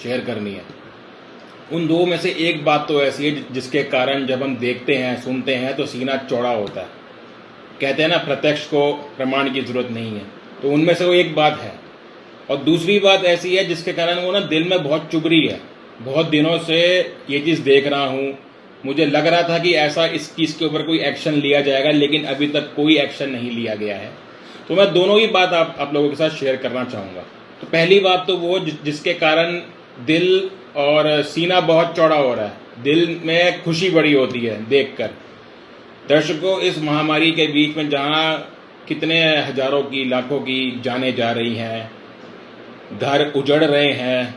Share करनी है। उन दो में से एक बात तो ऐसी है जिसके कारण जब हम देखते हैं सुनते हैं तो सीना चौड़ा होता है। कहते हैं ना, प्रत्यक्ष को प्रमाण की जरूरत नहीं है। तो उनमें से वो एक बात है। और दूसरी बात ऐसी है जिसके कारण वो ना दिल में बहुत चुभ रही है। बहुत दिनों से ये चीज़ देख रहा हूँ। मुझे लग रहा था कि ऐसा इस चीज़ के ऊपर कोई एक्शन लिया जाएगा, लेकिन अभी तक कोई एक्शन नहीं लिया गया है। तो मैं दोनों ही बात आप लोगों के साथ शेयर करना चाहूँगा। तो पहली बात तो वो जिसके कारण दिल और सीना बहुत चौड़ा हो रहा है, दिल में खुशी बड़ी होती है देखकर। दर्शकों, इस महामारी के बीच में जहाँ कितने हजारों की लाखों की जानें जा रही हैं, घर उजड़ रहे हैं,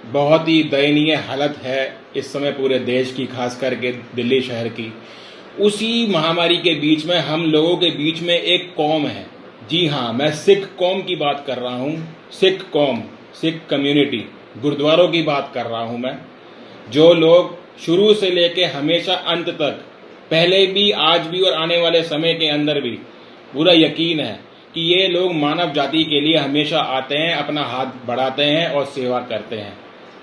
बहुत ही दयनीय हालत है इस समय पूरे देश की, खास करके दिल्ली शहर की। उसी महामारी के बीच में हम लोगों के बीच में एक कौम है। जी हाँ, मैं सिख कौम की बात कर रहा हूँ। सिख कौम, सिख कम्युनिटी, गुरुद्वारों की बात कर रहा हूँ मैं। जो लोग शुरू से लेके हमेशा अंत तक, पहले भी, आज भी और आने वाले समय के अंदर भी, पूरा यकीन है कि ये लोग मानव जाति के लिए हमेशा आते हैं, अपना हाथ बढ़ाते हैं और सेवा करते हैं।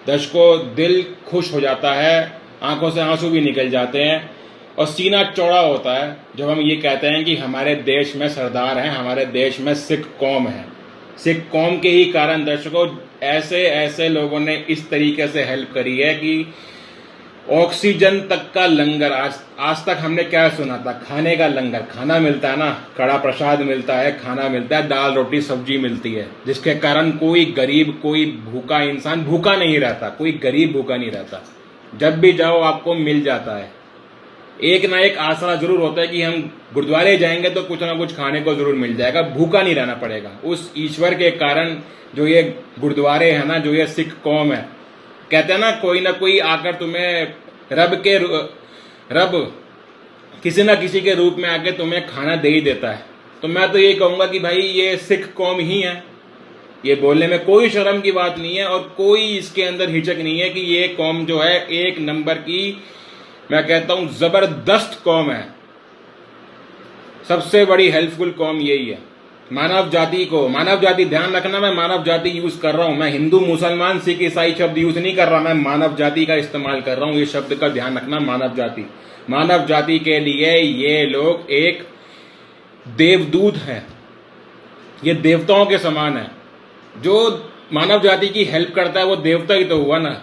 दर्शकों, दिल खुश हो जाता है, आंखों से आंसू भी निकल जाते हैं और सीना चौड़ा होता है जब हम ये कहते हैं कि हमारे देश में सरदार हैं, हमारे देश में सिख कौम है। सिख कौम के ही कारण दर्शकों ऐसे ऐसे लोगों ने इस तरीके से हेल्प करी है कि ऑक्सीजन तक का लंगर, आज तक हमने क्या सुना था? खाने का लंगर, खाना मिलता है ना, कड़ा प्रसाद मिलता है, खाना मिलता है, दाल रोटी सब्जी मिलती है, जिसके कारण कोई गरीब, कोई भूखा इंसान भूखा नहीं रहता, कोई गरीब भूखा नहीं रहता। जब भी जाओ आपको मिल जाता है। एक ना एक आसरा जरूर होता है कि हम गुरुद्वारे जाएंगे तो कुछ ना कुछ खाने को जरूर मिल जाएगा, भूखा नहीं रहना पड़ेगा। उस ईश्वर के कारण जो ये गुरुद्वारे है ना, जो ये सिख कौम है, कहते हैं ना कोई आकर तुम्हें रब किसी ना किसी के रूप में आके तुम्हें खाना दे ही देता है। तो मैं तो ये कहूंगा कि भाई ये सिख कौम ही है। ये बोलने में कोई शर्म की बात नहीं है और कोई इसके अंदर हिचक नहीं है कि ये कौम जो है एक नंबर की, मैं कहता हूं जबरदस्त कौम है। सबसे बड़ी हेल्पफुल कौम यही है। मानव जाति ध्यान रखना, मैं मानव जाति यूज कर रहा हूं। मैं हिंदू मुसलमान सिख ईसाई शब्द यूज नहीं कर रहा, मैं मानव जाति का इस्तेमाल कर रहा हूं। ये शब्द का ध्यान रखना, मानव जाति के लिए ये लोग एक देवदूत हैं। ये देवताओं के समान है। जो मानव जाति की हेल्प करता है वो देवता ही तो हुआ ना।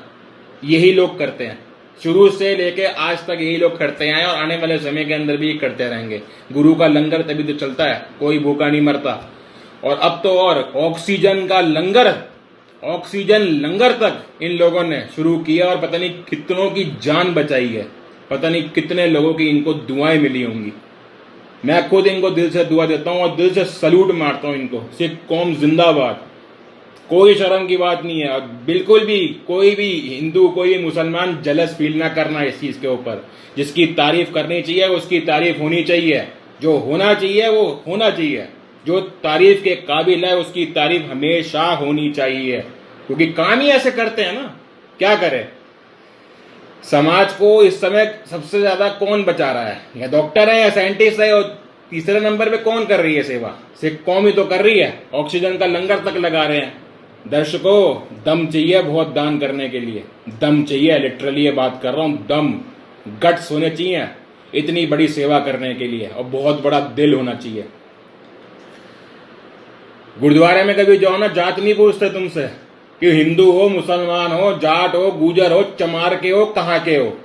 यही लोग करते हैं, शुरू से लेके आज तक यही लोग करते हैं और आने वाले समय के अंदर भी करते रहेंगे। गुरु का लंगर तभी तो चलता है, कोई भूखा नहीं मरता। और अब तो और ऑक्सीजन लंगर तक इन लोगों ने शुरू किया और पता नहीं कितनों की जान बचाई है, पता नहीं कितने लोगों की इनको दुआएं मिली होंगी। मैं खुद इनको दिल से दुआ देता हूं और दिल से सल्यूट मारता हूं इनको। सिख कौम जिंदाबाद। कोई शर्म की बात नहीं है और बिल्कुल भी कोई भी हिंदू, कोई भी मुसलमान जलस फील ना करना इस चीज के ऊपर। जिसकी तारीफ करनी चाहिए उसकी तारीफ होनी चाहिए, जो होना चाहिए वो होना चाहिए, जो तारीफ के काबिल है उसकी तारीफ हमेशा होनी चाहिए, क्योंकि काम ही ऐसे करते हैं ना। क्या करे? समाज को इस समय सबसे ज्यादा कौन बचा रहा है? या डॉक्टर है या साइंटिस्ट है? और तीसरे नंबर पे कौन कर रही है सेवा? सिर्फ कौम ही तो कर रही है। ऑक्सीजन का लंगर तक लगा रहे हैं। दर्शकों, दम चाहिए बहुत दान करने के लिए, दम चाहिए। लिटरली ये बात कर रहा हूं, दम, गट्स होने चाहिए इतनी बड़ी सेवा करने के लिए, और बहुत बड़ा दिल होना चाहिए। गुरुद्वारे में कभी जाओ ना, जात नहीं पूछते तुमसे कि हिंदू हो, मुसलमान हो, जाट हो, गुजर हो, चमार के हो, कहां के हो,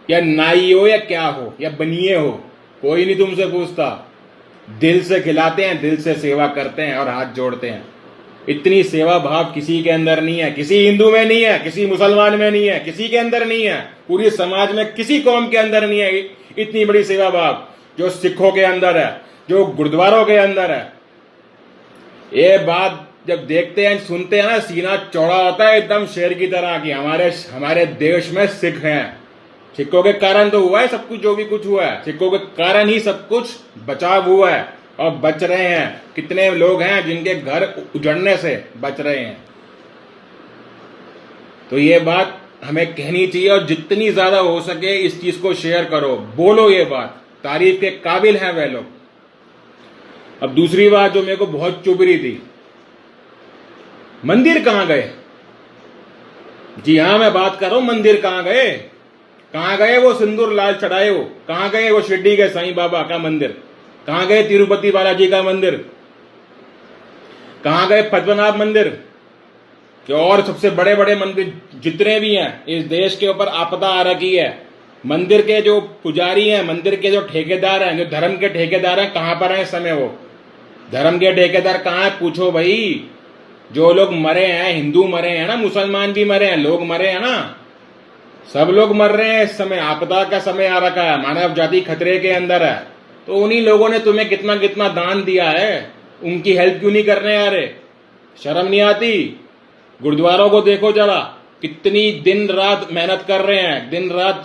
या नाई हो, या क्या हो, या बनिए हो, कोई नहीं तुमसे पूछता। दिल से खिलाते हैं, दिल से सेवा करते हैं और हाथ जोड़ते हैं। इतनी सेवा भाव किसी के अंदर नहीं है, किसी हिंदू में नहीं है, किसी मुसलमान में नहीं है, किसी के अंदर नहीं है, पूरी समाज में किसी कौम के अंदर नहीं है इतनी बड़ी सेवा भाव जो सिखों के अंदर है, जो गुरुद्वारों के अंदर है। ये बात जब देखते हैं, सुनते हैं ना, सीना चौड़ा होता है एकदम शेर की तरह कि हमारे देश में सिख हैं। सिखों के कारण तो हुआ है सब कुछ, जो भी कुछ हुआ है सिखों के कारण ही सब कुछ बचाव हुआ है और बच रहे हैं। कितने लोग हैं जिनके घर उजड़ने से बच रहे हैं। तो ये बात हमें कहनी चाहिए और जितनी ज्यादा हो सके इस चीज को शेयर करो, बोलो ये बात, तारीफ के काबिल हैं वे लोग। अब दूसरी बात जो मेरे को बहुत चुभ रही थी, मंदिर कहां गए? जी हाँ, मैं बात कर रहा हूं मंदिर कहाँ गए, कहाँ गए वो सिंदूर लाल चढ़ाए, हो कहाँ गए वो शिरडी के साईं बाबा का मंदिर, कहाँ गए तिरुपति बालाजी का मंदिर, कहाँ गए पद्मनाभ मंदिर कि और सबसे बड़े बड़े मंदिर जितने भी हैं इस देश के ऊपर आपदा आ रखी है। मंदिर के जो पुजारी हैं, मंदिर के जो ठेकेदार हैं, जो धर्म के ठेकेदार हैं, कहां पर हैं इस समय वो धर्म के ठेकेदार कहां है, पूछो भाई। जो लोग मरे हैं, हिंदू मरे हैं ना, मुसलमान भी मरे हैं, लोग मरे हैं ना, सब लोग मर रहे हैं इस समय, आपदा का समय आ रखा है, मानव जाति खतरे के अंदर है। तो उन्हीं लोगों ने तुम्हें कितना कितना दान दिया है, उनकी हेल्प क्यों नहीं करने आ रहे? शर्म नहीं आती? गुरुद्वारों को देखो जरा, कितनी दिन रात मेहनत कर रहे हैं, दिन रात